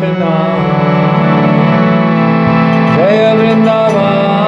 Krishna, Jaya Vrindavan.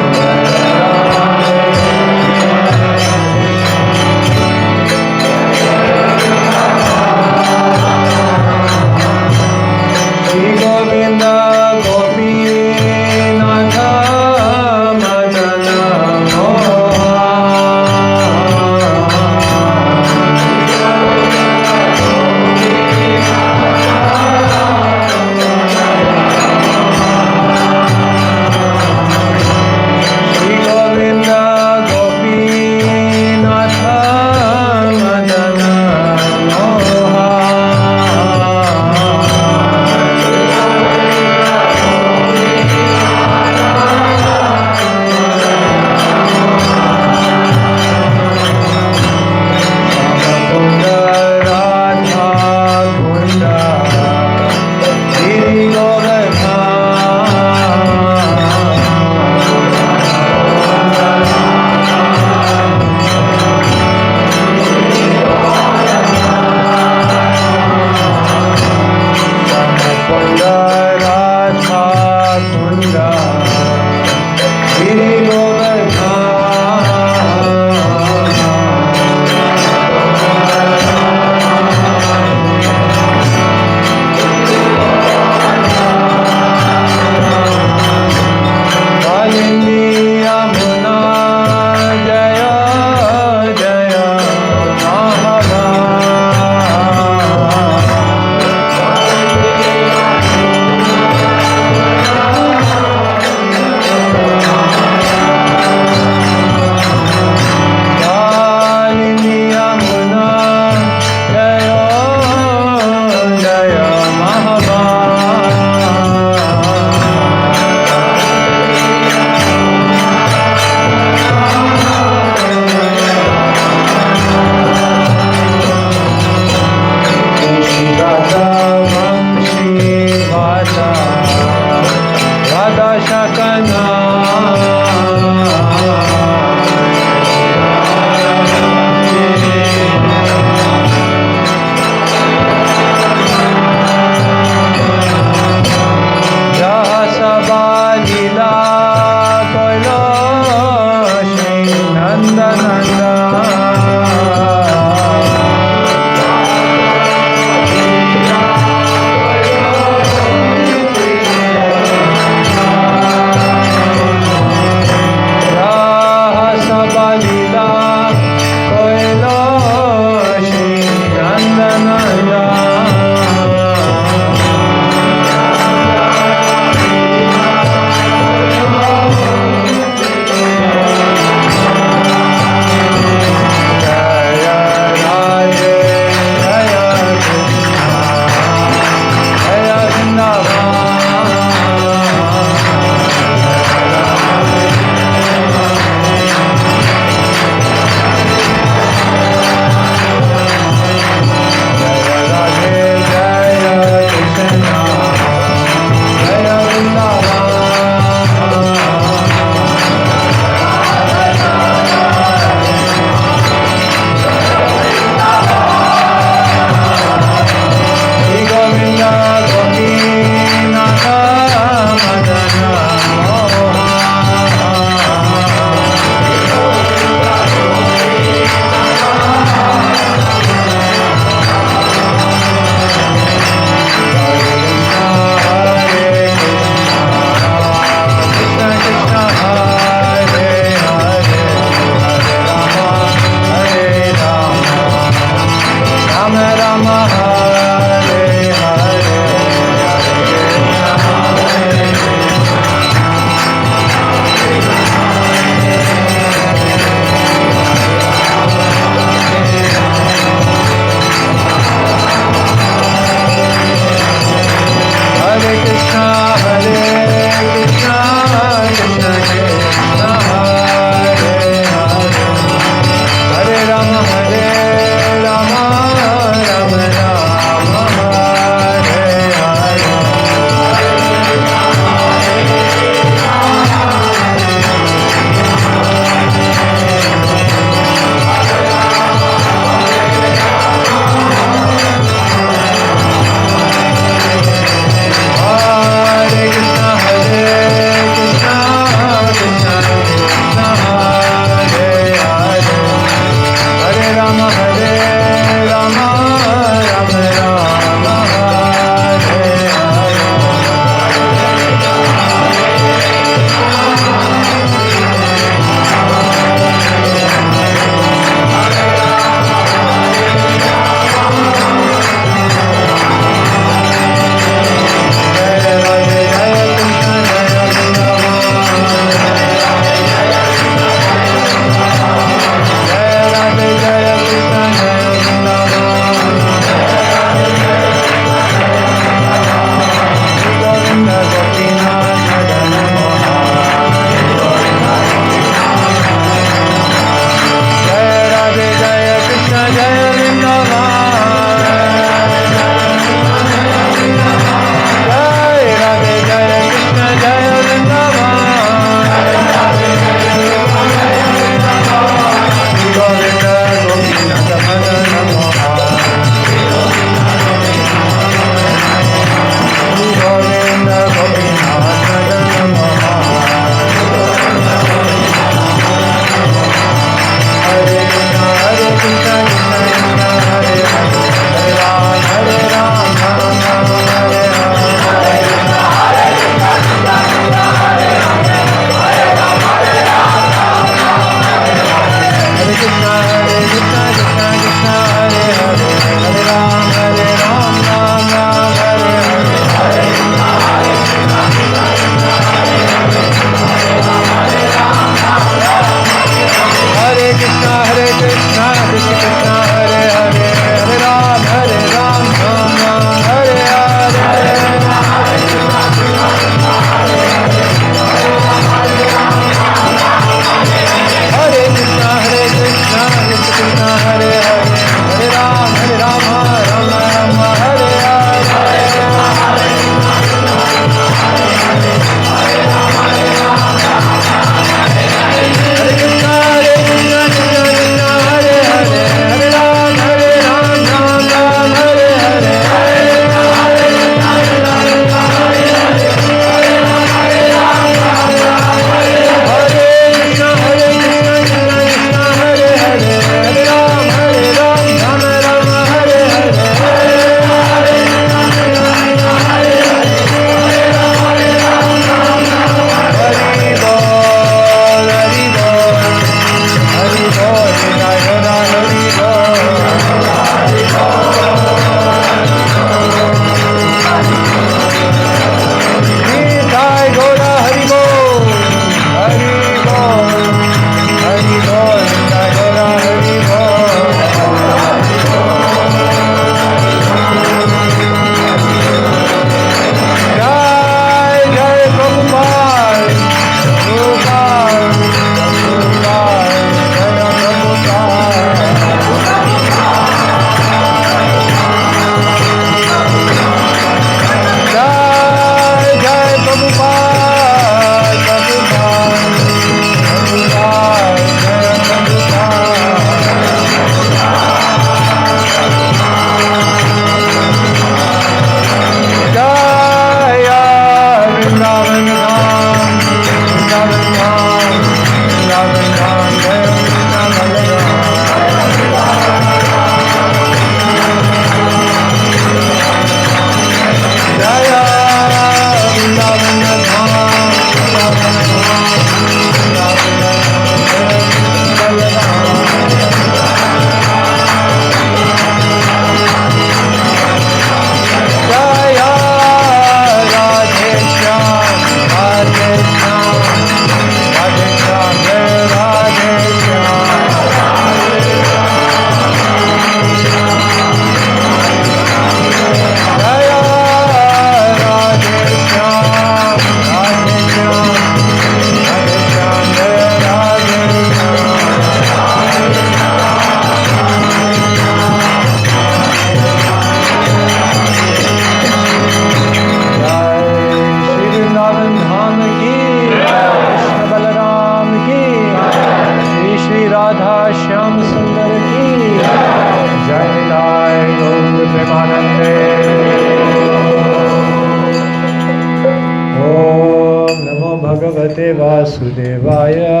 Vasudevaya.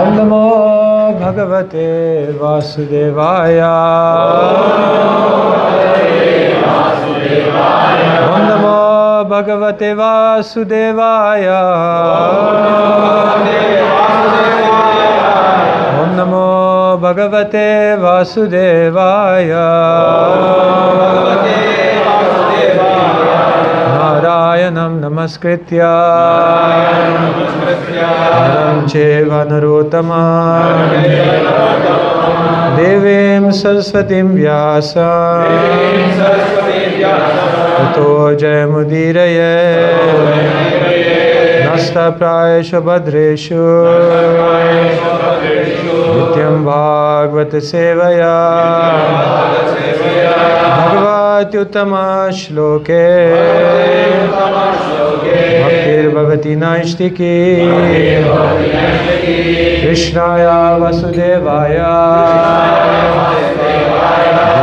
Om Namo Bhagavate Vasudevaya. Om Namo Bhagavate Vasudevaya. Om Namo Bhagavate Vasudevaya. Narayanam Namaskritya Naram Cheva Narottamam Devim Saraswatim Vyasa Tato Jayamudiraye Nasta Prayeshu Bhadreshu Nityam Bhagavata Sevaya Bhagavati Uttama Shloke Bhaktir Bhavati Naishtiki Krishnaya Vasudevaya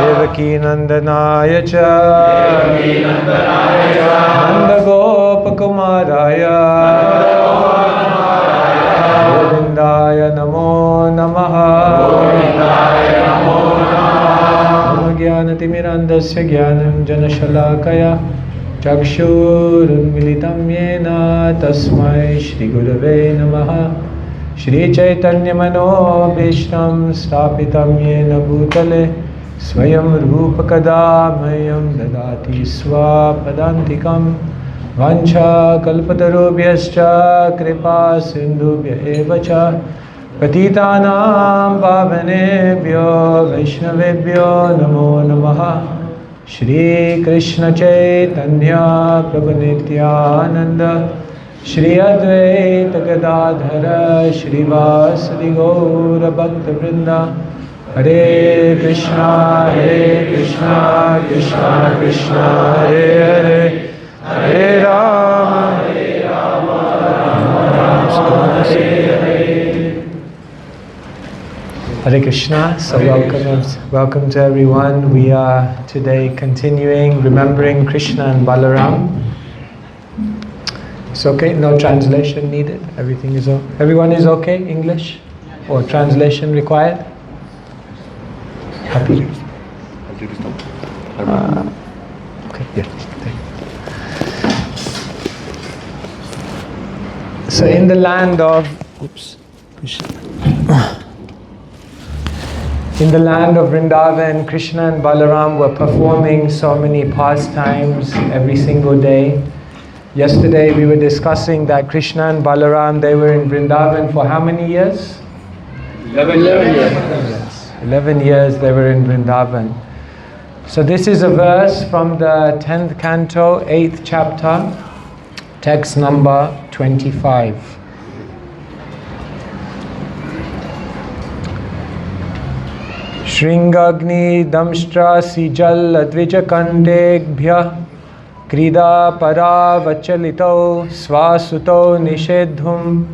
Devaki Nandanaya Cha Nanda Gopakumaraya Govindaya Namo Namaha Jnanatimirandasya Jnanam Janashalakaya Chakshurunmilitam Yena Tasmai Shri Gurave Namaha Shri Chaitanya Mano Bhishtam Stapitam Yena Bhutale Svayam Rupa Kadamayam Dadati Swapadantikam Vancha Kalpatarubhyascha Kripa Sindhubhya Evacha Patitanam Pavanebhyo Vaishnavebhyo Namo Namaha Shri Krishna Chaitanya Prabhu Nitya-dāsa Shri Advaita Gadadhara Shri Vasadi Gaura Bhakta Vrinda Hare Krishna Krishna Krishna Hare Hare Hare Rama Rama Hare Krishna. So welcome to everyone. We are today continuing remembering Krishna and Balaram. It's okay, no translation needed. Everything is okay. Everyone is okay? English or translation required? Happy? Okay, yeah. So in the land of in the land of Vrindavan, Krishna and Balaram were performing so many pastimes every single day. Yesterday we were discussing that Krishna and Balaram, they were in Vrindavan for how many years? 11 years. Yes. 11 years they were in Vrindavan. So this is a verse from the 10th canto, 8th chapter, text number 25. Shringagni damshtra sijal advijakandebhya krida paravachalito swasuto nishedhum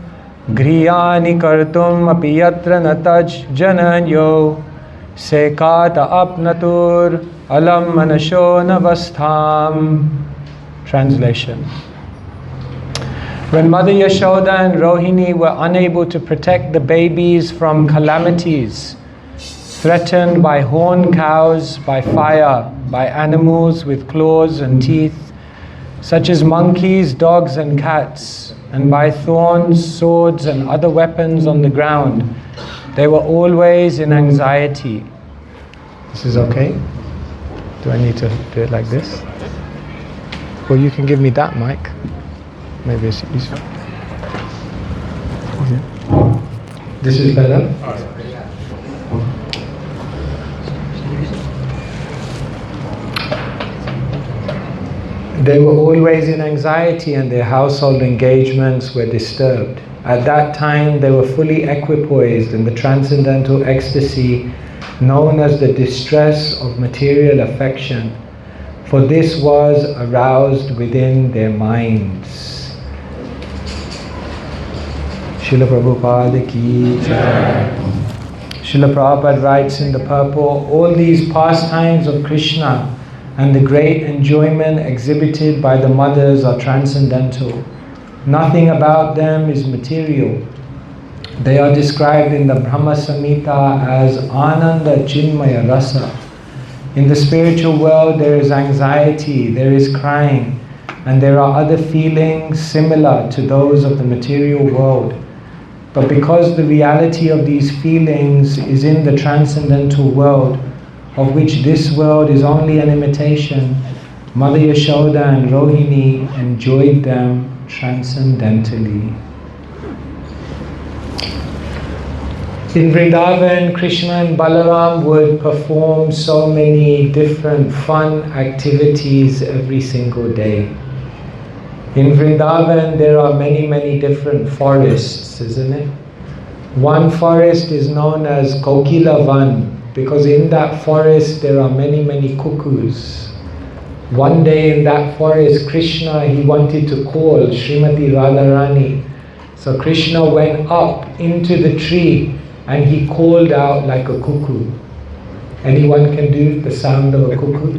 griyani kartum api yatra nataj jananyo sekata apnatur alam manasho navastham. Translation. When Mother Yashoda and Rohini were unable to protect the babies from calamities threatened by horned cows, by fire, by animals with claws and teeth, such as monkeys, dogs and cats, and by thorns, swords and other weapons on the ground, they were always in anxiety. This is okay? Do I need to do it like this? Well, you can give me that mic. Maybe it's easier. This is better? They were always in anxiety and their household engagements were disturbed. At that time, they were fully equipoised in the transcendental ecstasy known as the distress of material affection, for this was aroused within their minds. Srila Prabhupada ki jai. Srila Prabhupada writes in the purport, all these pastimes of Krishna and the great enjoyment exhibited by the mothers are transcendental. Nothing about them is material. They are described in the Brahma Samhita as Ananda Chinmaya Rasa. In the spiritual world there is anxiety, there is crying, and there are other feelings similar to those of the material world. But because the reality of these feelings is in the transcendental world, of which this world is only an imitation, Mother Yashoda and Rohini enjoyed them transcendentally. In Vrindavan, Krishna and Balaram would perform so many different fun activities every single day. In Vrindavan, there are many different forests, isn't it? One forest is known as Kokilavan, because in that forest there are many cuckoos. One day in that forest, Krishna, he wanted to call Srimati Radharani. So Krishna went up into the tree and he called out like a cuckoo. Anyone can do the sound of a cuckoo?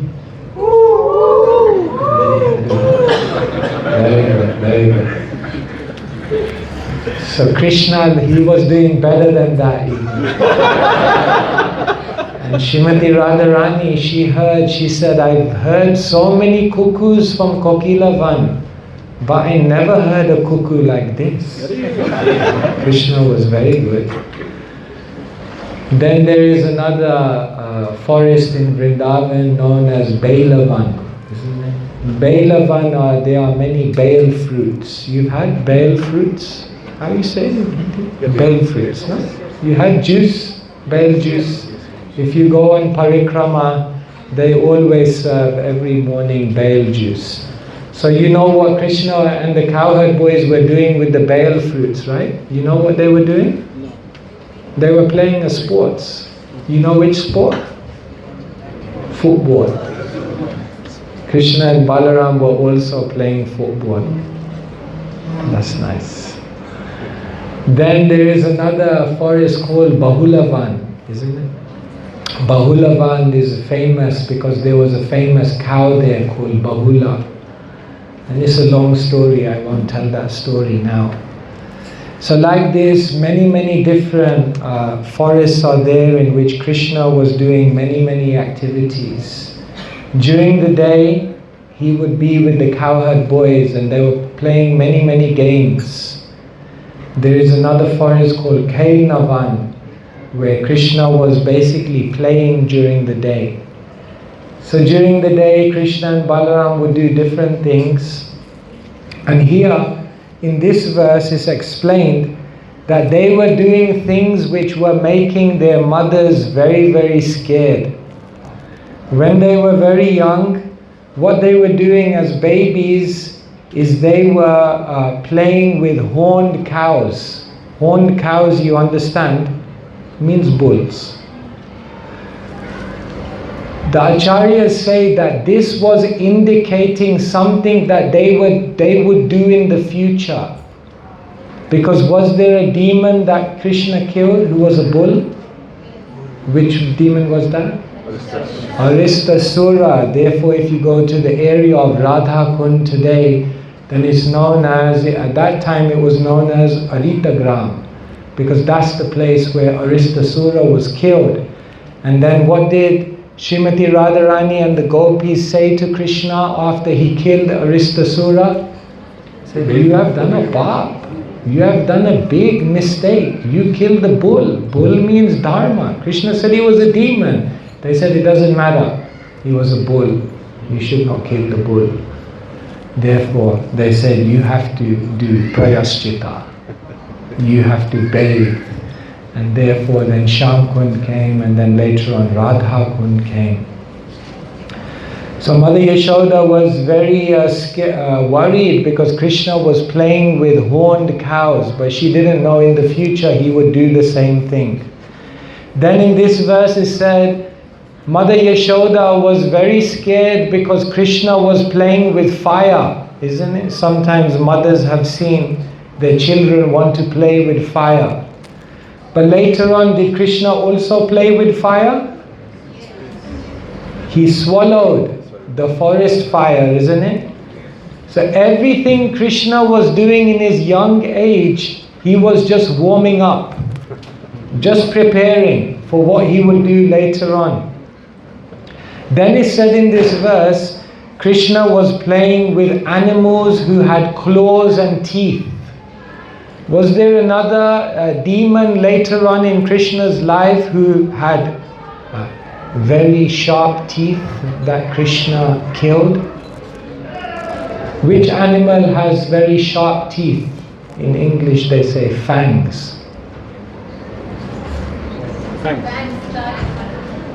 Very good. So Krishna, he was doing better than that even. And Srimati Radharani, she said, I've heard so many cuckoos from Kokilavan, but I never heard a cuckoo like this. Krishna was very good. Then there is another forest in Vrindavan known as Bailavan. Bailavan, there are many bail fruits. You've had bail fruits? How you say it? Bail fruits, no? You had juice, bail juice. If you go on parikrama, they always serve every morning bail juice. So you know what Krishna and the cowherd boys were doing with the bail fruits, right? You know what they were doing? No. They were playing a sports. You know which sport? Football. Krishna and Balaram were also playing football. That's nice. Then there is another forest called Bahulavan, isn't it? Bahulavan is famous because there was a famous cow there called Bahula. And it's a long story, I won't tell that story now. So like this, many different forests are there in which Krishna was doing many activities. During the day, he would be with the cowherd boys and they were playing many games. There is another forest called Kailnavan, where Krishna was basically playing during the day. So during the day, Krishna and Balaram would do different things. And here, in this verse, is explained that they were doing things which were making their mothers very scared. When they were very young, what they were doing as babies is they were playing with horned cows. Horned cows, you understand, means bulls. The acharyas say that this was indicating something that they would do in the future. Because was there a demon that Krishna killed who was a bull? Which demon was that? Aristasura. Therefore, if you go to the area of Radha Kund today, then it's known as, at that time it was known as Aritagram, because that's the place where Aristasura was killed. And then what did Srimati Radharani and the gopis say to Krishna after he killed Aristasura? He said, you have done a paap. You have done a big mistake. You killed the bull. Bull means dharma. Krishna said he was a demon. They said it doesn't matter. He was a bull. You should not kill the bull. Therefore, they said you have to do prayaschita. You have to bathe. And therefore then Shyam Kund came, and then later on Radha Kund came. So Mother Yashoda was very worried because Krishna was playing with horned cows, but she didn't know in the future he would do the same thing. Then in this verse it said, Mother Yashoda was very scared because Krishna was playing with fire, isn't it? Sometimes mothers have seen their children want to play with fire. But later on, did Krishna also play with fire? He swallowed the forest fire, isn't it? So everything Krishna was doing in his young age, he was just warming up, just preparing for what he would do later on. Then it said in this verse, Krishna was playing with animals who had claws and teeth. Was there another demon later on in Krishna's life who had very sharp teeth that Krishna killed? Which animal has very sharp teeth? In English they say fangs.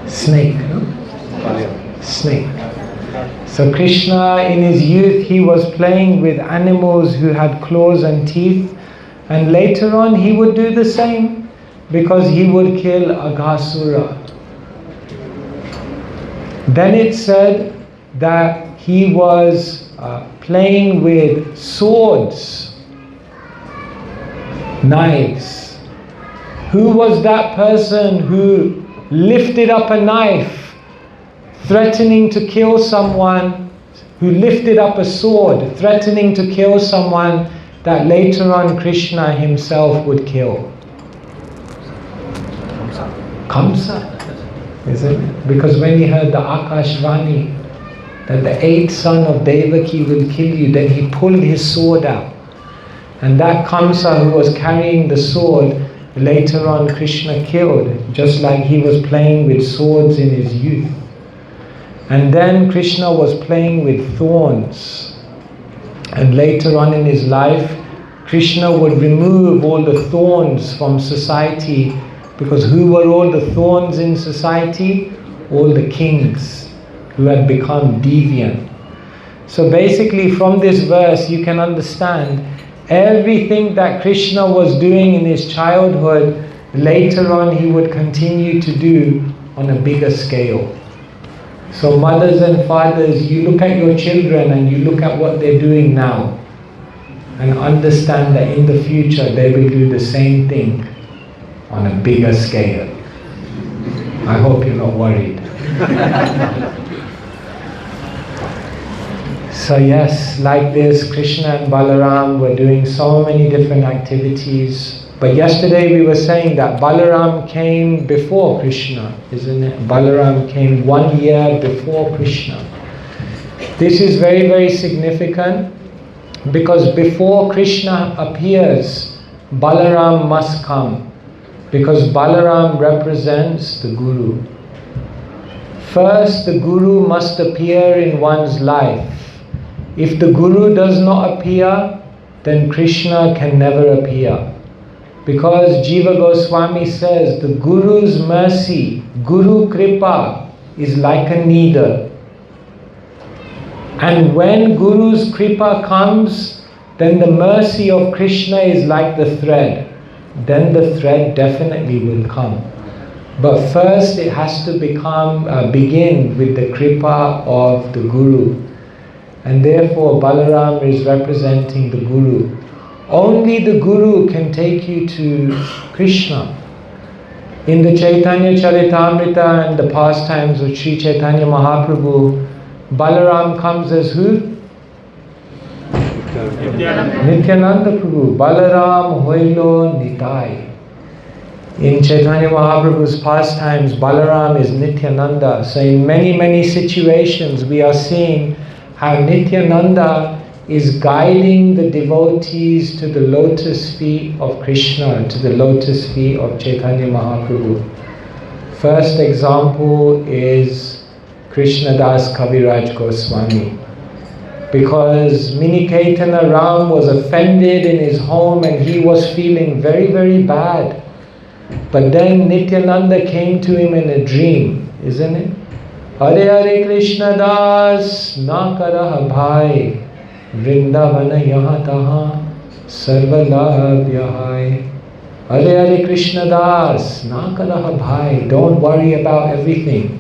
Snake, no? Snake. So Krishna in his youth, he was playing with animals who had claws and teeth, and later on he would do the same because he would kill Aghasura. Then it said that he was playing with swords, knives. Who was that person who lifted up a knife, threatening to kill someone, who lifted up a sword, threatening to kill someone that later on Krishna himself would kill? Kamsa. Isn't it? Because when he heard the Akashvani, that the 8th son of Devaki will kill you, then he pulled his sword out. And that Kamsa who was carrying the sword, later on Krishna killed, just like he was playing with swords in his youth. And then Krishna was playing with thorns. And later on in his life, Krishna would remove all the thorns from society, because who were all the thorns in society? All the kings who had become deviant. So basically from this verse you can understand everything that Krishna was doing in his childhood, later on he would continue to do on a bigger scale. So mothers and fathers, you look at your children and you look at what they're doing now, and understand that in the future they will do the same thing on a bigger scale. I hope you're not worried. So yes, like this, Krishna and Balaram were doing so many different activities. But yesterday we were saying that Balaram came before Krishna, isn't it? Balaram came 1 year before Krishna. This is very, very significant, because before Krishna appears, Balaram must come. Because Balaram represents the Guru. First, the Guru must appear in one's life. If the Guru does not appear, then Krishna can never appear. Because Jiva Goswami says the Guru's mercy, Guru Kripa, is like a needle. And when Guru's Kripa comes, then the mercy of Krishna is like the thread. Then the thread definitely will come. But first it has to begin with the Kripa of the Guru. And therefore Balaram is representing the Guru. Only the Guru can take you to Krishna. In the Chaitanya Charitamrita and the pastimes of Sri Chaitanya Mahaprabhu, Balaram comes as who? Nitya-dāsa Prabhu. Balaram Hoilo Nitai. In Chaitanya Mahaprabhu's pastimes, Balaram is Nityananda. So in many, many situations we are seeing how Nityananda is guiding the devotees to the lotus feet of Krishna, to the lotus feet of Chaitanya Mahaprabhu. First example is Krishnadas Kaviraj Goswami. Because Miniketan Ram was offended in his home and he was feeling very, very bad. But then Nityananda came to him in a dream, isn't it? Hare Hare Krishna Das na karah bhai, Vrindavana yaha taha sarva labhya hai. Hare Hare Krishna Das na karah bhai, don't worry about everything.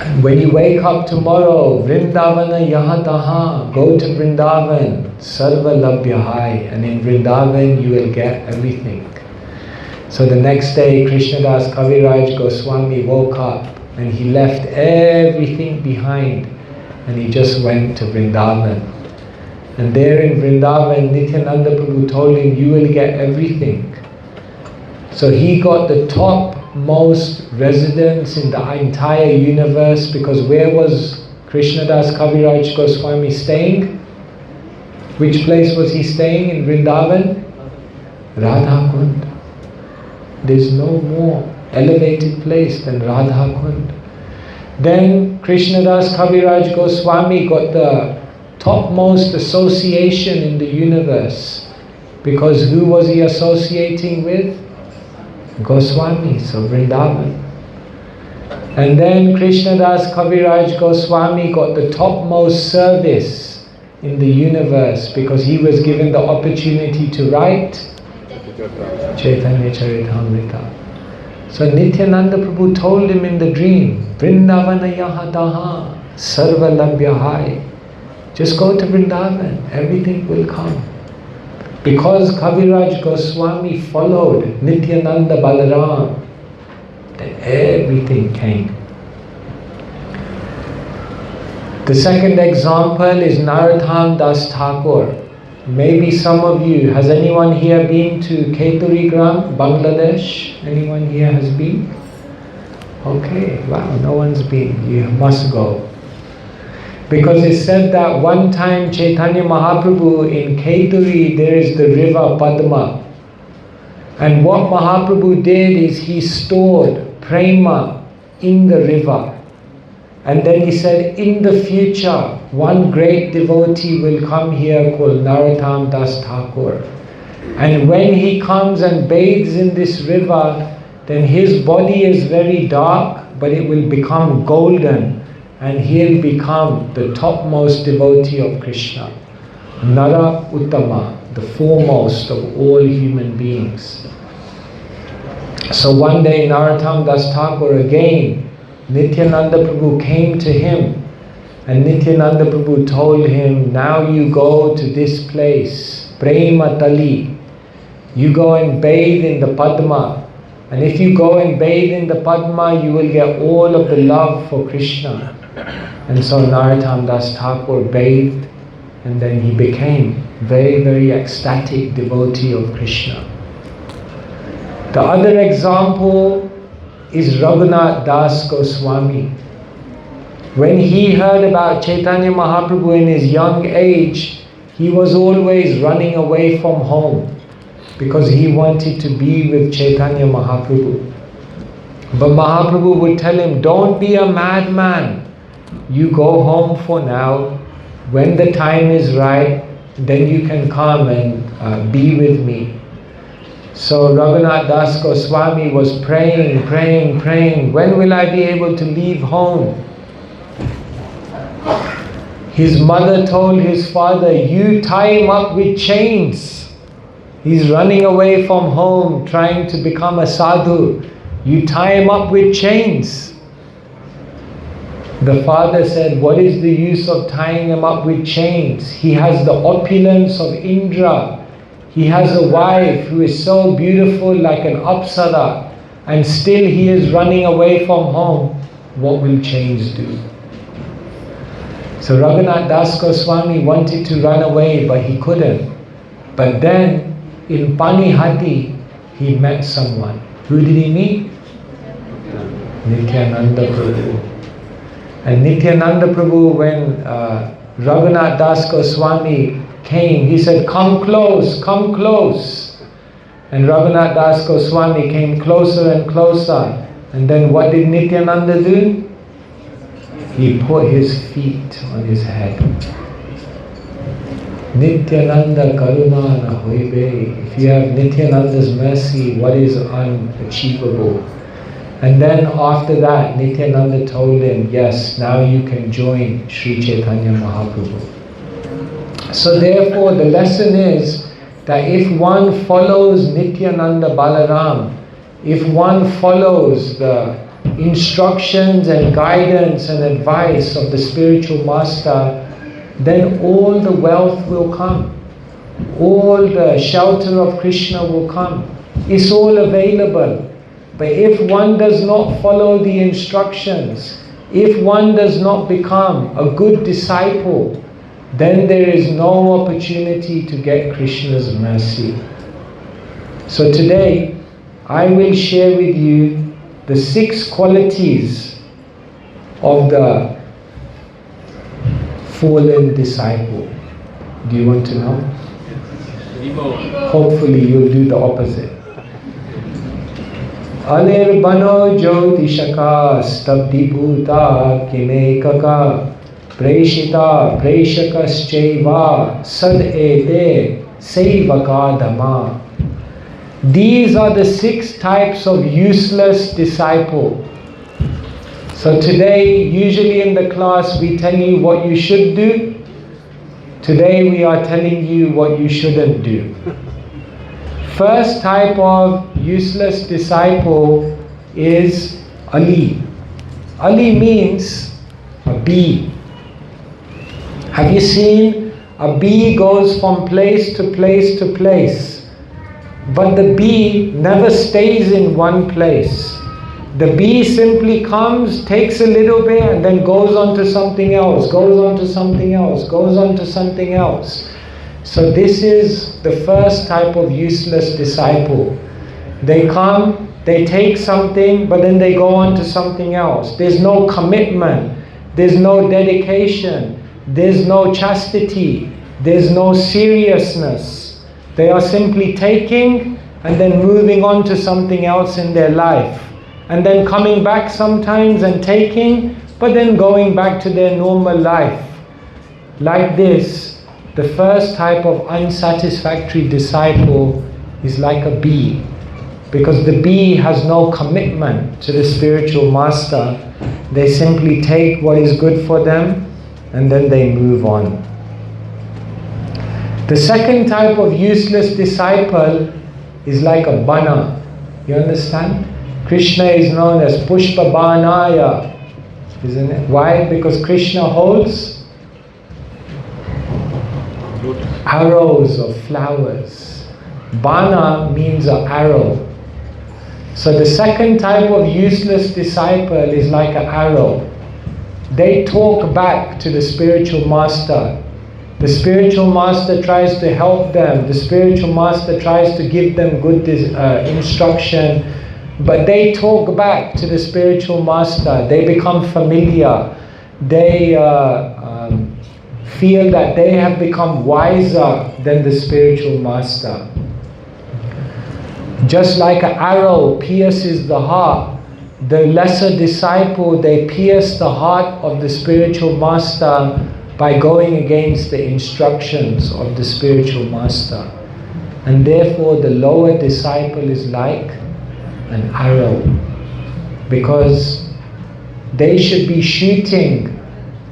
And when you wake up tomorrow, Vrindavana yaha taha, go to Vrindavan, sarva labhya hai, and in Vrindavan you will get everything. So the next day Krishnadas Kaviraj Goswami woke up And he left everything behind and he just went to Vrindavan. And there in Vrindavan, Nityananda Prabhu told him, you will get everything. So he got the topmost residence in the entire universe, because where was Krishnadas Kaviraj Goswami staying? Which place was he staying in Vrindavan? Radha Kund. There's no more elevated place than Radha Kund. Then Krishnadas Kaviraj Goswami got the topmost association in the universe, because who was he associating with? Goswami, so Vrindavan. And then Krishnadas Kaviraj Goswami got the topmost service in the universe, because he was given the opportunity to write Chaitanya Charitamrita. So Nityananda Prabhu told him in the dream, Vrindavana yahadaha sarva labhyahai. Just go to Vrindavan, everything will come. Because Kaviraj Goswami followed Nityananda Balaram, then everything came. The second example is Narottam Das Thakur. Maybe some of you, has anyone here been to Keturigram, Bangladesh? Anyone here has been? Okay, wow, no one's been. You must go. Because it's said that one time Chaitanya Mahaprabhu in Keturi, there is the river Padma. And what Mahaprabhu did is he stored prema in the river. And then he said, in the future, one great devotee will come here called Narottam Das Thakur. And when he comes and bathes in this river, then his body is very dark, but it will become golden. And he'll become the topmost devotee of Krishna. Nara Uttama, the foremost of all human beings. So one day Narottam Das Thakur again, Nityananda Prabhu came to him, and Nityananda Prabhu told him, now you go to this place, Prema Tali. You go and bathe in the Padma. And if you go and bathe in the Padma, you will get all of the love for Krishna. And so Narottam Das Thakur bathed, and then he became very, very ecstatic devotee of Krishna. The other example is Raghunath Das Goswami. When he heard about Chaitanya Mahaprabhu in his young age, he was always running away from home because he wanted to be with Chaitanya Mahaprabhu. But Mahaprabhu would tell him, don't be a madman. You go home for now. When the time is right, then you can come and be with me. So Raghunath Das Goswami was praying. When will I be able to leave home? His mother told his father, you tie him up with chains. He's running away from home, trying to become a sadhu. You tie him up with chains. The father said, what is the use of tying him up with chains? He has the opulence of Indra. He has a wife who is so beautiful like an apsara, and still he is running away from home. What will chains do? So Raghunath Das Goswami wanted to run away, but he couldn't. But then in Panihati, he met someone. Who did he meet? Nityananda Prabhu. And Nityananda Prabhu, when Raghunath Das Goswami came, he said, come close, come close. And Raghunath Das Goswami came closer and closer. And then what did Nityananda do? He put his feet on his head. Nityananda Karuna na hoibe. If you have Nityananda's mercy, what is unachievable? And then after that, Nityananda told him, yes, now you can join Sri Chaitanya Mahaprabhu. So therefore, the lesson is that if one follows Nityananda Balaram, if one follows the instructions and guidance and advice of the spiritual master, then all the wealth will come. All the shelter of Krishna will come. It's all available. But if one does not follow the instructions, if one does not become a good disciple, then there is no opportunity to get Krishna's mercy. So today, I will share with you the 6 qualities of the fallen disciple. Do you want to know? Hopefully you'll do the opposite. Anirbano Jyotishaka Stabdi Bhuta Kimekaka Preshita Preshakascheva Sad Ede Sevaka Dhamma. These are the 6 types of useless disciple. So today, usually in the class, we tell you what you should do. Today we are telling you what you shouldn't do. First type of useless disciple is Ali. Ali means a bee. Have you seen a bee goes from place to place to place, but the bee never stays in one place. The bee simply comes, takes a little bit, and then goes on to something else, goes on to something else, goes on to something else. So this is the first type of useless disciple. They come, they take something, but then they go on to something else. There's no commitment, there's no dedication, there's no chastity, there's no seriousness. They are simply taking and then moving on to something else in their life. And then coming back sometimes and taking, but then going back to their normal life. Like this, the first type of unsatisfactory disciple is like a bee, because the bee has no commitment to the spiritual master. They simply take what is good for them and then they move on. The second type of useless disciple is like a bana. You understand? Krishna is known as Pushpa Banaya, isn't it? Why? Because Krishna holds arrows of flowers. Bana means an arrow. So the second type of useless disciple is like an arrow. They talk back to the spiritual master. The spiritual master tries to help them. The spiritual master tries to give them good instruction. But they talk back to the spiritual master. They become familiar. They feel that they have become wiser than the spiritual master. Just like an arrow pierces the heart, the lesser disciple, they pierce the heart of the spiritual master by going against the instructions of the spiritual master. And therefore the lower disciple is like an arrow, because they should be shooting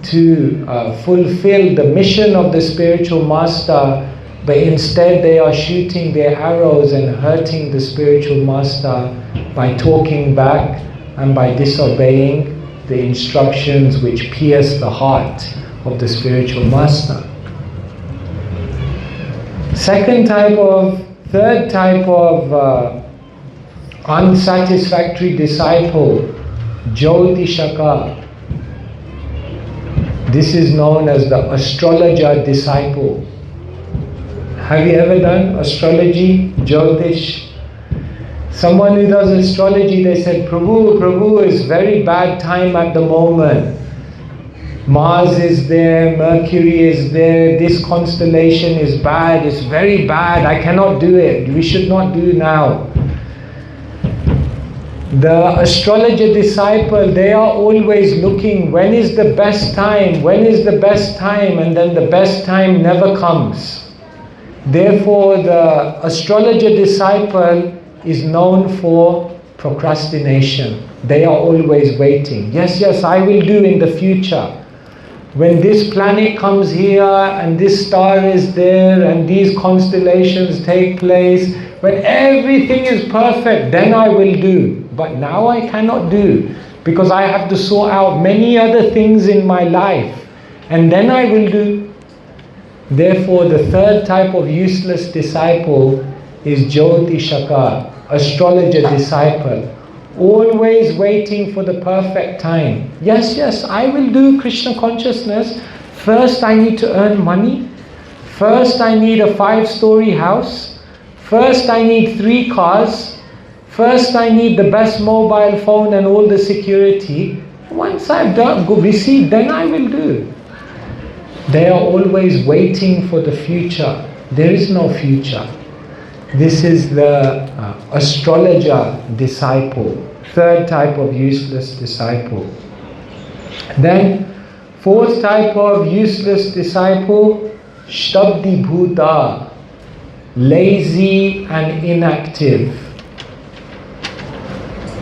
to fulfill the mission of the spiritual master, but instead they are shooting their arrows and hurting the spiritual master by talking back and by disobeying the instructions which pierce the heart of the spiritual master. Third type of unsatisfactory disciple, Jyotishaka. This is known as the astrologer disciple. Have you ever done astrology, Jyotish? Someone who does astrology, they said, Prabhu, is very bad time at the moment. Mars is there, Mercury is there, this constellation is bad, it's very bad, I cannot do it, we should not do now. The astrologer disciple, they are always looking, when is the best time, when is the best time, and then the best time never comes. Therefore, the astrologer disciple is known for procrastination. They are always waiting. Yes, I will do in the future. When this planet comes here, and this star is there, and these constellations take place, when everything is perfect, then I will do. But now I cannot do, because I have to sort out many other things in my life, and then I will do. Therefore, the third type of useless disciple is Jyotishaka, astrologer disciple. always waiting for the perfect time. Yes, yes, I will do Krishna consciousness. First I need to earn money. First I need a 5-story house. First I need 3 cars. First I need the best mobile phone and all the security. Once I've received, then I will do. They are always waiting for the future. There is no future. This is the astrologer disciple, 3rd type of useless disciple. Then 4th type of useless disciple, Shtabdi Bhuta, lazy and inactive.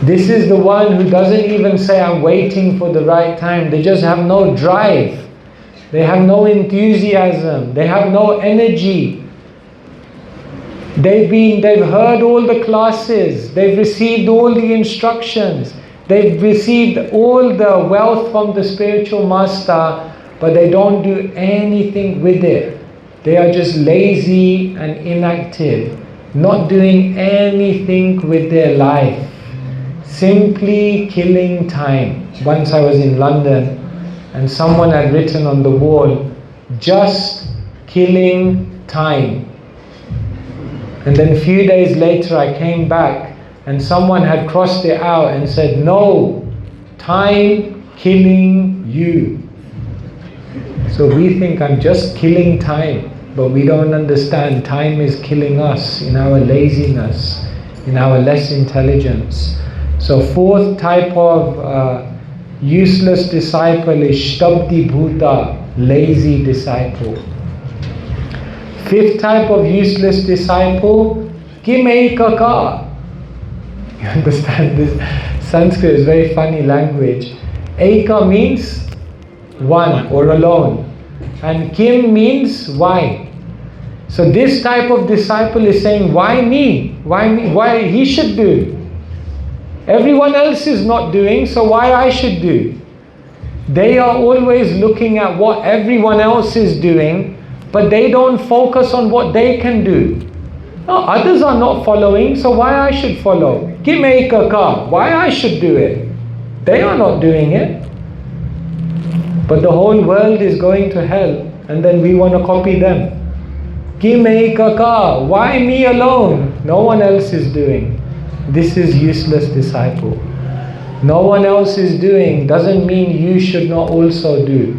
This is the one who doesn't even say, I'm waiting for the right time. They just have no drive. They have no enthusiasm. They have no energy. They've heard all the classes. They've received all the instructions. They've received all the wealth from the spiritual master, but they don't do anything with it. They are just lazy and inactive, not doing anything with their life. Simply killing time. Once I was in London and someone had written on the wall, just killing time. And then a few days later I came back and someone had crossed it out and said, no, time killing you. So we think I'm just killing time, but we don't understand time is killing us in our laziness, in our less intelligence. So 4th type of useless disciple is Shtabdi Bhuta, lazy disciple. 5th type of useless disciple, Kim Ekaka. You understand this? Sanskrit is very funny language. Eka means one or alone. And Kim means why. So this type of disciple is saying, why me? Why me? Why he should do? Everyone else is not doing, so why I should do? They are always looking at what everyone else is doing, but they don't focus on what they can do. No, others are not following, so why I should follow? Why I should do it? They are not doing it. But the whole world is going to hell, and then we want to copy them. Why me alone? No one else is doing. This is useless disciple. No one else is doing doesn't mean you should not also do.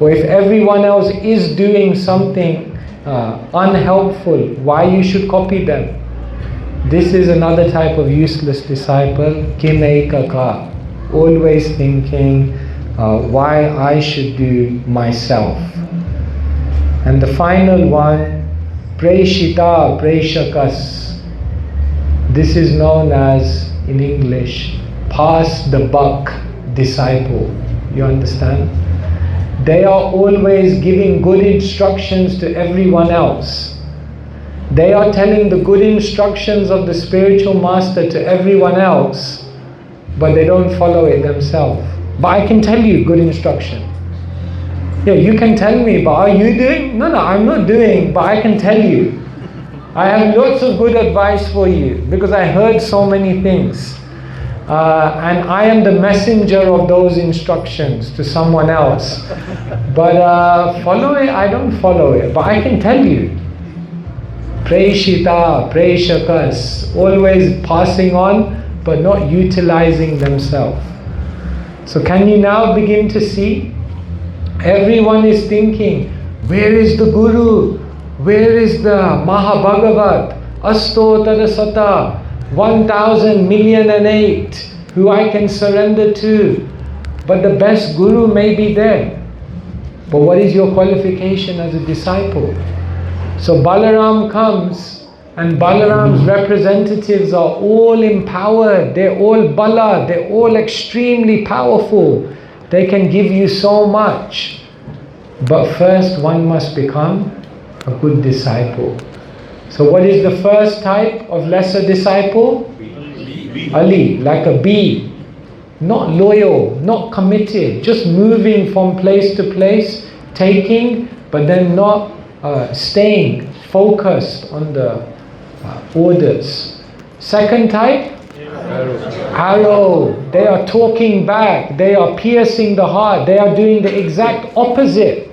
Or if everyone else is doing something unhelpful, why you should copy them? This is another type of useless disciple. Kimeikaka, always thinking why I should do myself. And the final one, Preshita, Preshakas. This is known as, in English, pass the buck disciple. You understand? They are always giving good instructions to everyone else. They are telling the good instructions of the spiritual master to everyone else, but they don't follow it themselves. But I can tell you good instruction. Yeah, you can tell me, but are you doing? No, I'm not doing, but I can tell you. I have lots of good advice for you because I heard so many things. And I am the messenger of those instructions to someone else. But follow it, I don't follow it. But I can tell you. Preshita, Preshakas, always passing on but not utilizing themselves. So can you now begin to see? Everyone is thinking, where is the Guru? Where is the Mahabhagavat? Astotara Sata, 1,000,008, who I can surrender to. But the best Guru may be there. But what is your qualification as a disciple? So Balaram comes, and Balaram's representatives are all empowered. They're all Bala, they're all extremely powerful. They can give you so much. But first one must become a good disciple. So what is the first type of lesser disciple? Ali, like a bee. Not loyal, not committed, just moving from place to place, taking, but then not staying focused on the orders. Second type, Arrow. They are talking back. They are piercing the heart. They are doing the exact opposite.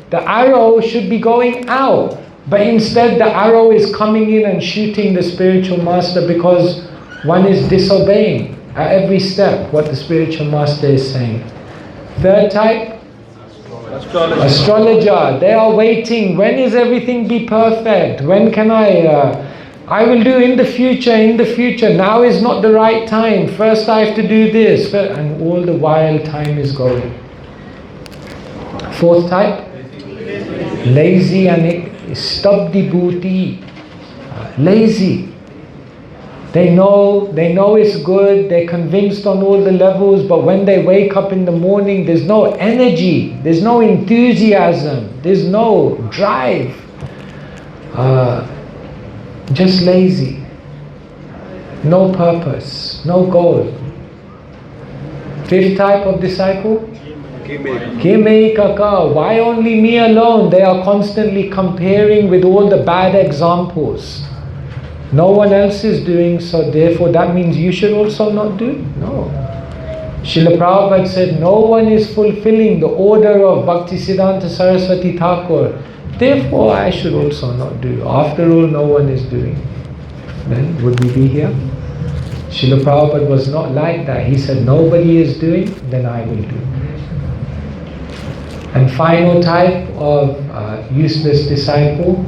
The arrow should be going out, but instead the arrow is coming in and shooting the spiritual master because one is disobeying at every step what the spiritual master is saying. Third type? Astrologer. They are waiting. When is everything be perfect? When can I will do in the future. Now is not the right time. First I have to do this. And all the while time is going. Fourth type? Lazy and stabdi bhuti. Lazy. They know it's good, they're convinced on all the levels, but when they wake up in the morning, there's no energy, there's no enthusiasm, there's no drive. Just lazy. No purpose, no goal. Fifth type of disciple? Kime kaka. Why only me alone? They are constantly comparing with all the bad examples. No one else is doing, so therefore that means you should also not do? No. Srila Prabhupada said, no one is fulfilling the order of Bhaktisiddhanta Saraswati Thakur. Therefore I should also not do. After all, no one is doing. Then would we be here? Srila Prabhupada was not like that. He said, nobody is doing, then I will do. And final type of useless disciple?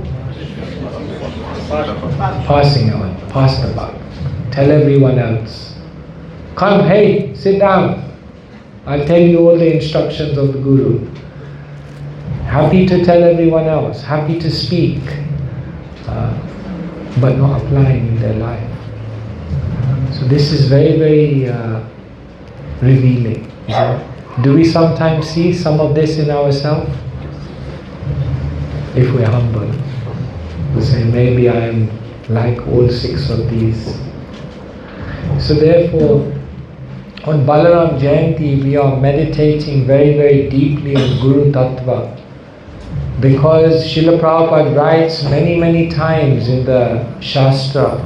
Passing on, pass the buck. Tell everyone else. Come, hey, sit down. I'll tell you all the instructions of the Guru. Happy to tell everyone else, happy to speak, but not applying in their life. So this is very, very revealing. Do we sometimes see some of this in ourselves? If we're humble. We say, maybe I am like all six of these. So therefore, on Balaram Jayanti, we are meditating very, very deeply on Guru Tattva. Because Srila Prabhupada writes many, many times in the Shastra,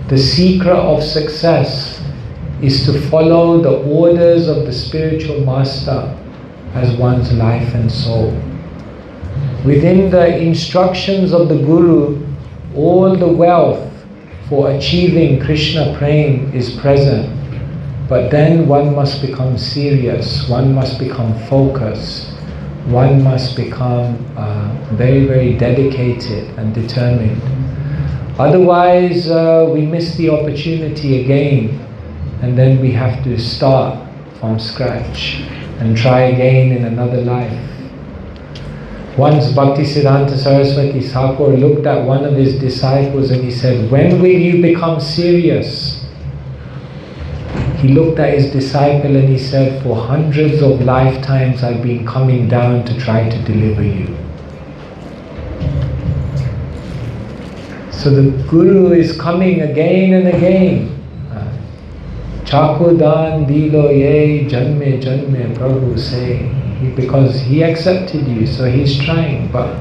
the secret of success is to follow the orders of the spiritual master as one's life and soul. Within the instructions of the Guru, all the wealth for achieving Krishna prema is present. But then one must become serious, one must become focused, one must become very, very dedicated and determined. Otherwise, we miss the opportunity again, and then we have to start from scratch and try again in another life. Once Bhaktisiddhanta Saraswati Thakur looked at one of his disciples and he said, when will you become serious? He looked at his disciple and he said, for hundreds of lifetimes I've been coming down to try to deliver you. So the Guru is coming again and again. Chakudan dilo ye janme janme Prabhu say. Because he accepted you, so he's trying. But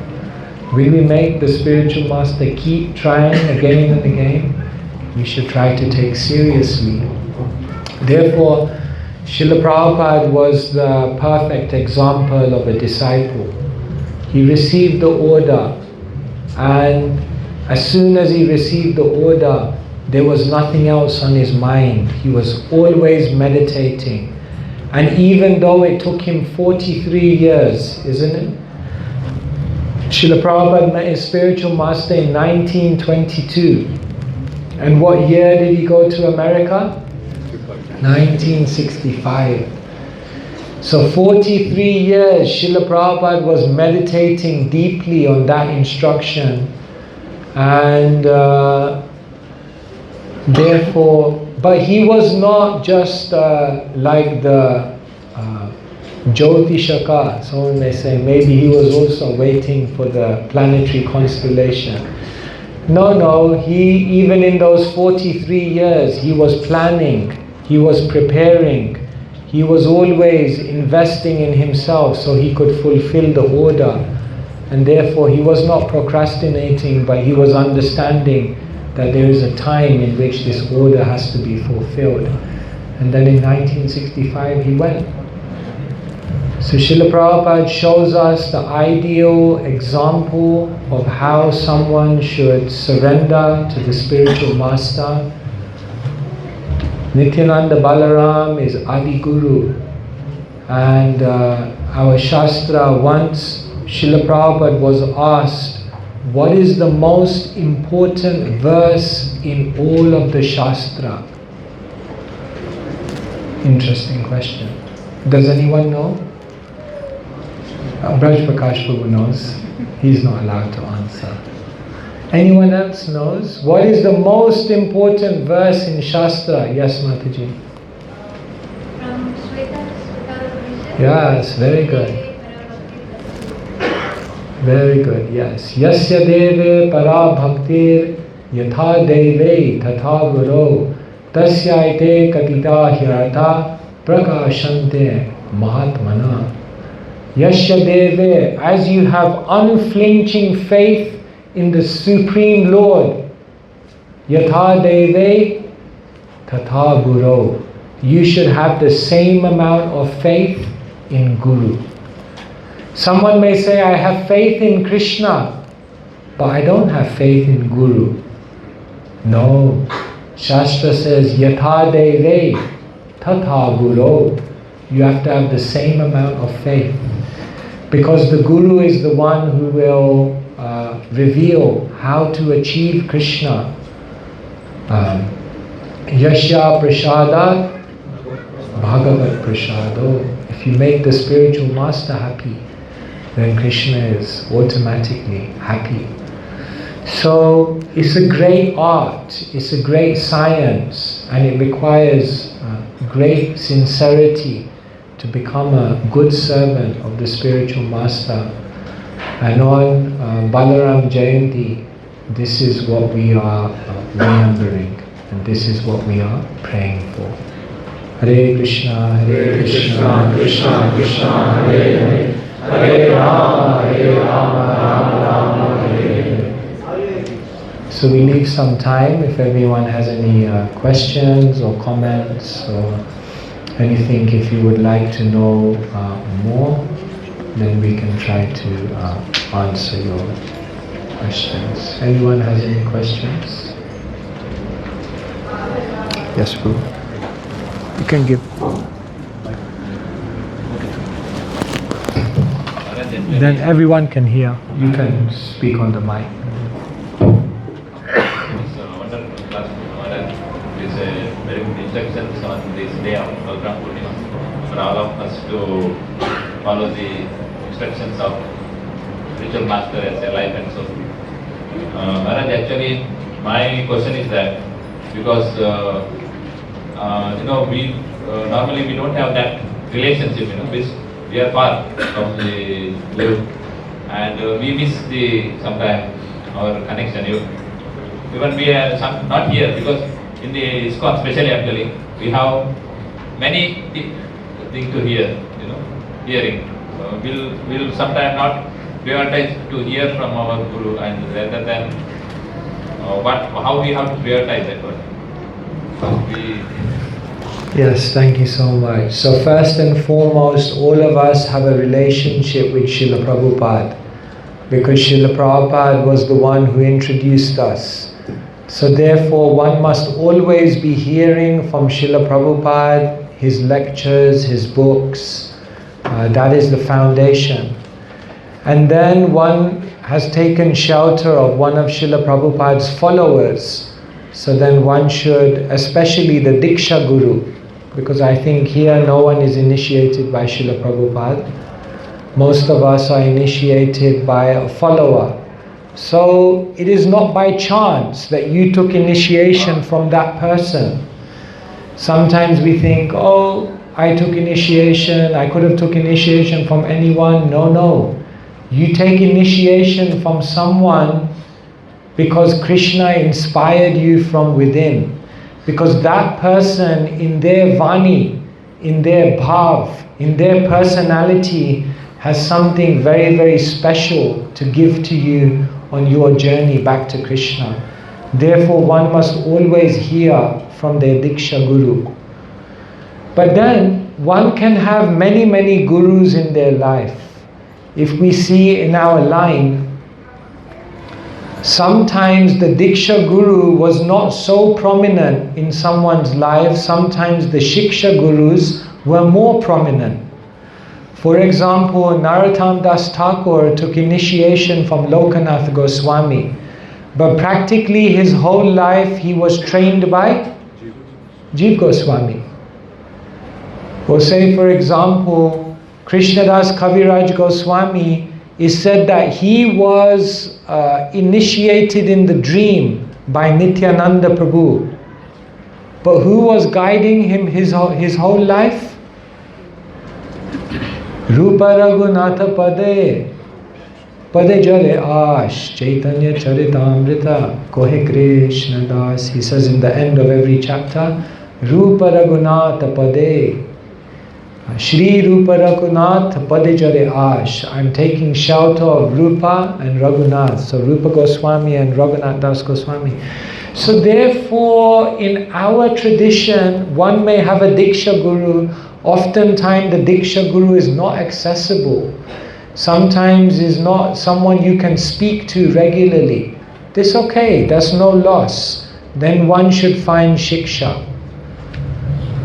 will we make the spiritual master keep trying again and again? We should try to take seriously. Therefore, Srila Prabhupada was the perfect example of a disciple. He received the order, and as soon as he received the order, there was nothing else on his mind. He was always meditating. And even though it took him 43 years, isn't it? Srila Prabhupada met his spiritual master in 1922. And what year did he go to America? 1965. So 43 years Srila Prabhupada was meditating deeply on that instruction. And therefore, but he was not just like the Jyotishaka. Someone may say maybe he was also waiting for the planetary constellation. No, he, even in those 43 years, he was planning, he was preparing, he was always investing in himself so he could fulfill the order. And therefore he was not procrastinating, but he was understanding that there is a time in which this order has to be fulfilled. And then in 1965 he went. So Srila Prabhupada shows us the ideal example of how someone should surrender to the spiritual master. Nitya-dāsa Balaram is Adi Guru, and our Shastra, once Srila Prabhupada was asked, what is the most important verse in all of the Shastra? Interesting question. Does anyone know? Braj Prakash Prabhu knows. He's not allowed to answer. Anyone else knows? What is the most important verse in Shastra? Yes, Mataji. From Shweta. Yes, very good. Very good, yes. Yasya deve para bhaktir yatha deve tatha guru tasyaite katita hyartha prakashante mahatmana. Yasya deve, as you have unflinching faith in the Supreme Lord, yatha deve tatha guru, you should have the same amount of faith in Guru. Someone may say, I have faith in Krishna, but I don't have faith in Guru. No. Shastra says, yatha deve tatha guru. You have to have the same amount of faith. Because the Guru is the one who will reveal how to achieve Krishna. Yasya prasadat Bhagavat prasado. If you make the spiritual master happy, then Krishna is automatically happy. So it's a great art, it's a great science, and it requires great sincerity to become a good servant of the spiritual master. And on Balaram Jayanti, this is what we are remembering, and this is what we are praying for. Hare Krishna, Krishna Krishna, Hare Hare, Hare Rama, Rama Rama, Hare Hare. So we leave some time if everyone has any questions or comments or anything. If you would like to know more, then we can try to answer your questions. Anyone has any questions? Yes, Prabhu. You can give. Then everyone can hear. You can speak on the mic. It's a wonderful class. It is a very good instructions on this day of Balaram Purnima for all of us to follow the instructions of spiritual master as a life and soul. Maharaj, actually, my question is that because we normally we don't have that relationship, we are far from the live, and we miss sometimes our connection. Even we are not here because in the ISKCON, especially actually, we have many things to hear. Hearing. We'll sometimes not prioritize to hear from our Guru, and rather than how we have to prioritize that one. Yes, thank you so much. So first and foremost, all of us have a relationship with Srila Prabhupada, because Srila Prabhupada was the one who introduced us. So therefore one must always be hearing from Srila Prabhupada, his lectures, his books. That is the foundation. And then one has taken shelter of one of Srila Prabhupada's followers. So then one should, especially the Diksha Guru, because I think here no one is initiated by Srila Prabhupada. Most of us are initiated by a follower. So it is not by chance that you took initiation from that person. Sometimes we think, oh, I took initiation, I could have took initiation from anyone. No. You take initiation from someone because Krishna inspired you from within. Because that person in their vani, in their bhav, in their personality has something very, very special to give to you on your journey back to Krishna. Therefore, one must always hear from their Diksha Guru. But then, one can have many, many gurus in their life. If we see in our line, sometimes the Diksha Guru was not so prominent in someone's life. Sometimes the Shiksha Gurus were more prominent. For example, Narottam Das Thakur took initiation from Lokanath Goswami. But practically his whole life he was trained by Jiva Goswami. Or say for example, Krishnadas Kaviraj Goswami is said that he was initiated in the dream by Nityananda Prabhu. But who was guiding him his whole life? Rupa Raghunatha Pade Pade Jare Ash Chaitanya Charitamrita Kohe Krishna Das. He says in the end of every chapter, Rupa Raghunatha Pade Shri Rupa Raghunatha Pade Jare Ash. I'm taking shelter of Rupa and Raghunath. So Rupa Goswami and Raghunath Das Goswami. So therefore, in our tradition, one may have a Diksha Guru. Oftentimes the Diksha Guru is not accessible. Sometimes is not someone you can speak to regularly. That's okay, that's no loss. Then one should find Shiksha.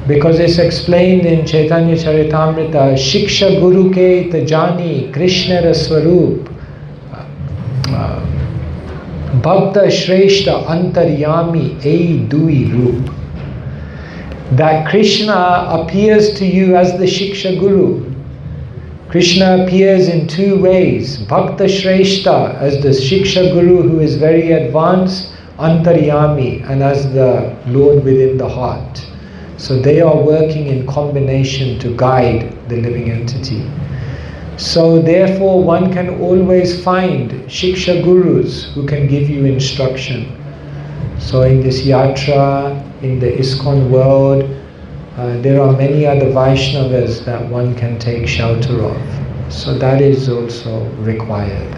Because it's explained in Chaitanya Charitamrita, Shiksha Guru ke tajani Krishna Swarup Bhakta Shreshta Antaryami Ei Dui Rup. That Krishna appears to you as the Shiksha Guru. Krishna appears in two ways. Bhakta Shreshta as the Shiksha Guru who is very advanced, Antaryami, and as the Lord within the heart. So they are working in combination to guide the living entity. So therefore one can always find Shiksha Gurus who can give you instruction. So in this yatra, in the ISKCON world, there are many other Vaishnavas that one can take shelter of. So that is also required.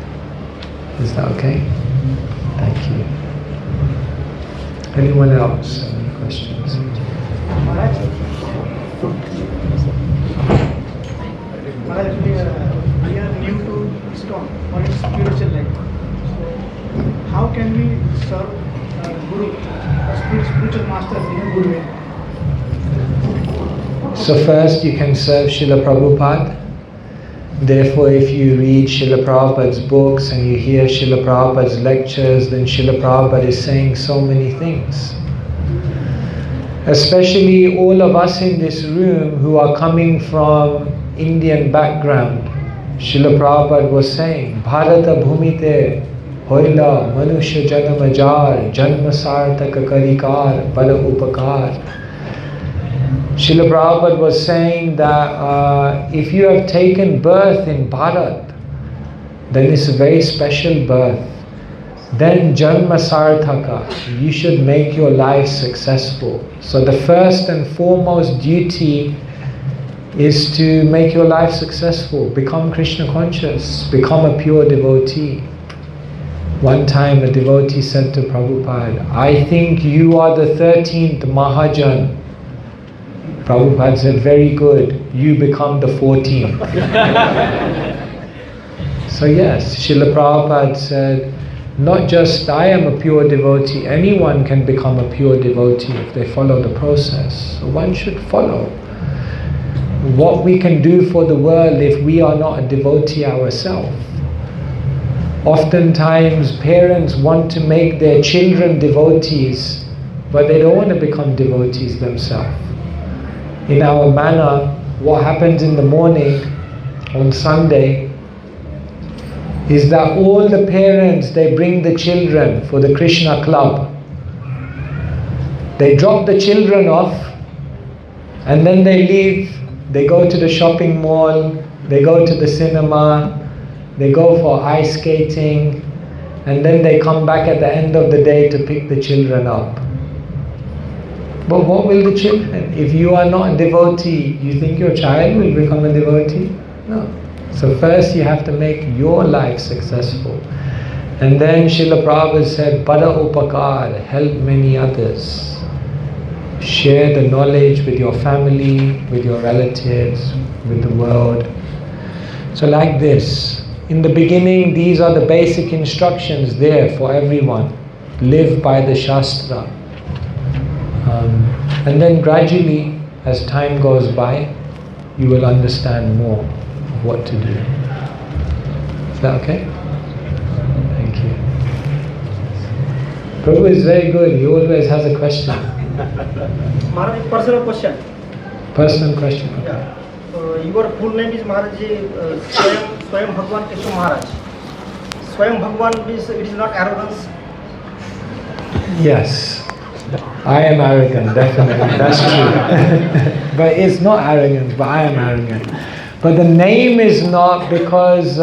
Is that okay? Thank you. Anyone else? Any questions? Maharaj, actually, we are new to ISKCON or its spiritual life. So, how can we serve Guru, spiritual master in a good way? So first you can serve Srila Prabhupada. Therefore, if you read Srila Prabhupada's books and you hear Srila Prabhupada's lectures, then Srila Prabhupada is saying so many things. Especially all of us in this room who are coming from Indian background. Srila Prabhupada was saying, Bharata Bhumite Hoila Manusha Janamajar Janma Sartaka Karikar Bala Upakar. Srila Prabhupada was saying that if you have taken birth in Bharat, then it's a very special birth. Then Janma Sarthaka, you should make your life successful. So the first and foremost duty is to make your life successful. Become Krishna conscious, become a pure devotee. One time a devotee said to Prabhupada, I think you are the 13th Mahajan. Prabhupada said, very good, you become the 14th. So yes, Srila Prabhupada said, not just I am a pure devotee, anyone can become a pure devotee if they follow the process. So one should follow. What we can do for the world if we are not a devotee ourselves. Oftentimes parents want to make their children devotees, but they don't want to become devotees themselves. In our manner, what happens in the morning on Sunday is that all the parents, they bring the children for the Krishna club. They drop the children off and then they leave. They go to the shopping mall, they go to the cinema, they go for ice skating, and then they come back at the end of the day to pick the children up. But what will the children? If you are not a devotee, you think your child will become a devotee? No. So first you have to make your life successful. And then Srila Prabhupada said, Pada upakar, help many others. Share the knowledge with your family, with your relatives, with the world. So like this, in the beginning, these are the basic instructions there for everyone. Live by the Shastra. And then gradually, as time goes by, you will understand more of what to do. Is that okay? Thank you. Prabhu is very good. He always has a question. Maharaj, personal question. Personal question. Okay. Yeah. Your full name is Maharaj Svayam Bhagavan Kesava Maharaj. Swayam Bhagavan means it is not arrogance. Yes, I am arrogant, definitely, that's true. But it's not arrogance, but I am arrogant. But the name is not, because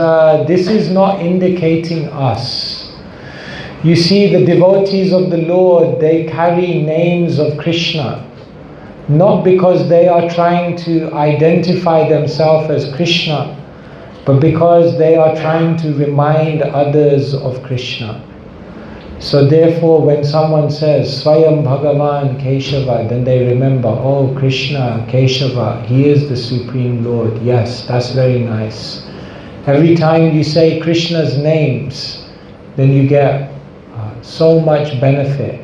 this is not indicating us. You see, the devotees of the Lord, they carry names of Krishna, not because they are trying to identify themselves as Krishna, but because they are trying to remind others of Krishna. So therefore, when someone says Svayam Bhagavan Kesava, then they remember, oh, Krishna, Kesava, he is the Supreme Lord. Yes, that's very nice. Every time you say Krishna's names, then you get so much benefit.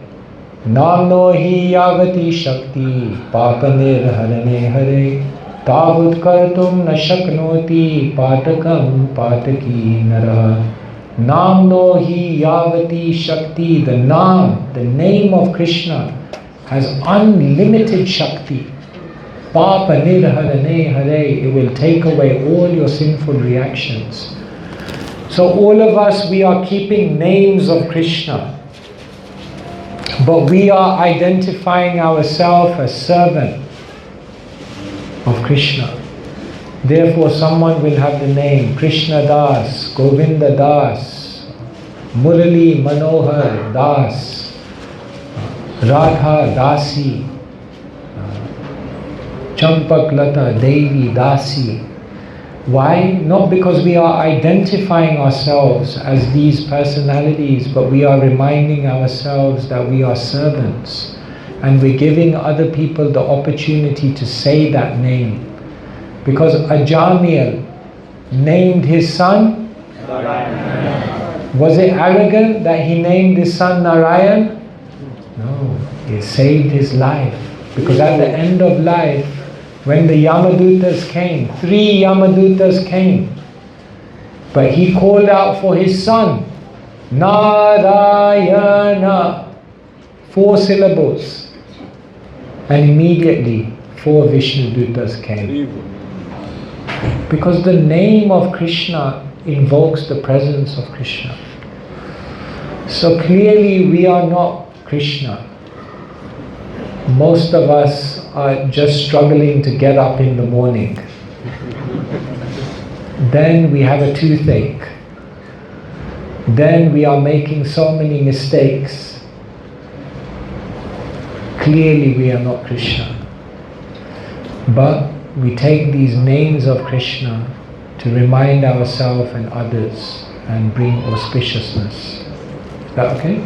Namno hi yavati shakti papanir harane hare tavut kartum na shaknoti patakam pataki naraha. Namno hi yavati shakti, the Nam, the name of Krishna has unlimited shakti. Papa nirharane hare, it will take away all your sinful reactions. So all of us, we are keeping names of Krishna, but we are identifying ourselves as servant of Krishna. Therefore, someone will have the name Krishna Das, Govinda Das, Murali Manohar Das, Radha Dasi, Champak Lata Devi Dasi. Why? Not because we are identifying ourselves as these personalities, but we are reminding ourselves that we are servants, and we're giving other people the opportunity to say that name. Because Ajamil named his son Narayan. Was it arrogant that he named his son Narayan? No, it saved his life. Because at the end of life, when the Yamadutas came, 3 Yamadutas came, but he called out for his son, Narayana, 4 syllables, and immediately 4 Vishnudutas came. Because the name of Krishna invokes the presence of Krishna. So clearly we are not Krishna. Most of us are just struggling to get up in the morning. Then we have a toothache. Then we are making so many mistakes. Clearly we are not Krishna. But we take these names of Krishna to remind ourselves and others and bring auspiciousness. Is that okay?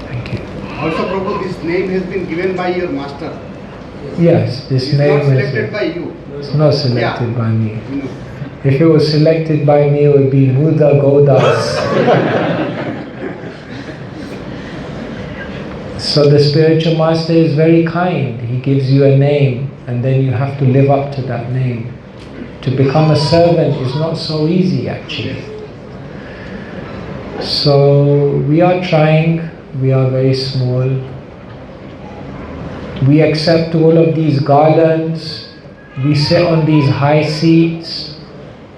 Thank you. Also, Prabhu, this name has been given by your master. Yes, this It's name not selected is by you. It's not selected by me. No. If it was selected by me, it would be Muda Godas. So the spiritual master is very kind. He gives you a name, and then you have to live up to that name. To become a servant is not so easy, actually. So we are trying. We are very small. We accept all of these garlands. We sit on these high seats.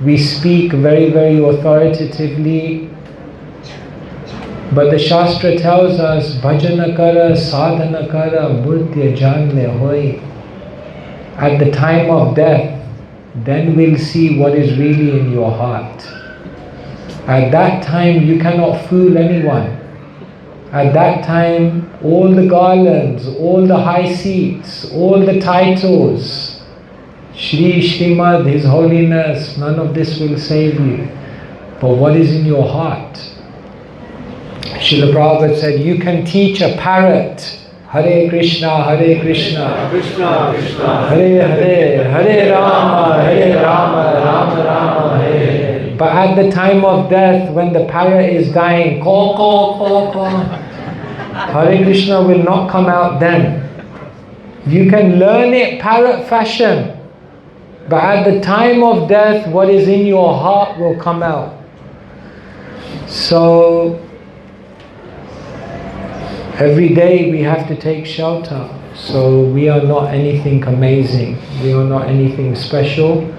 We speak very, very authoritatively. But the Shastra tells us, Bhajana kara, sadhana kara, murtya janle hoy. At the time of death, then we'll see what is really in your heart. At that time, you cannot fool anyone. At that time, all the garlands, all the high seats, all the titles, Shri Shrimad, His Holiness, none of this will save you. but what is in your heart? Srila Prabhupada said, you can teach a parrot, Hare Krishna, Hare Krishna, Krishna, Krishna, Hare Hare, Hare Rama, Rama Rama, Hare. But at the time of death, when the parrot is dying, caw, caw, caw, caw, Hare Krishna will not come out then. You can learn it parrot fashion, but at the time of death, what is in your heart will come out. So, every day we have to take shelter. So we are not anything amazing. We are not anything special.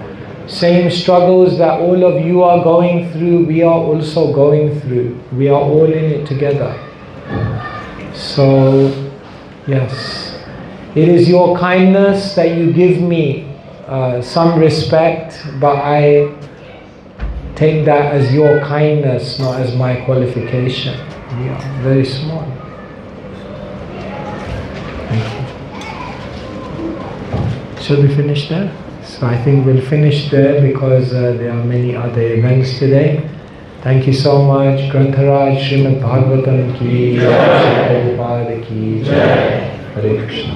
Same struggles that all of you are going through, we are also going through. We are all in it together. So, yes. It is your kindness that you give me some respect, but I take that as your kindness, not as my qualification. We are very small. Thank you. Shall we finish there? So I think we'll finish there because there are many other events today. Thank you so much. Grantharaj Srimad Bhagavatam ki Jai, Prabhupada ki Jai. Hare Krishna.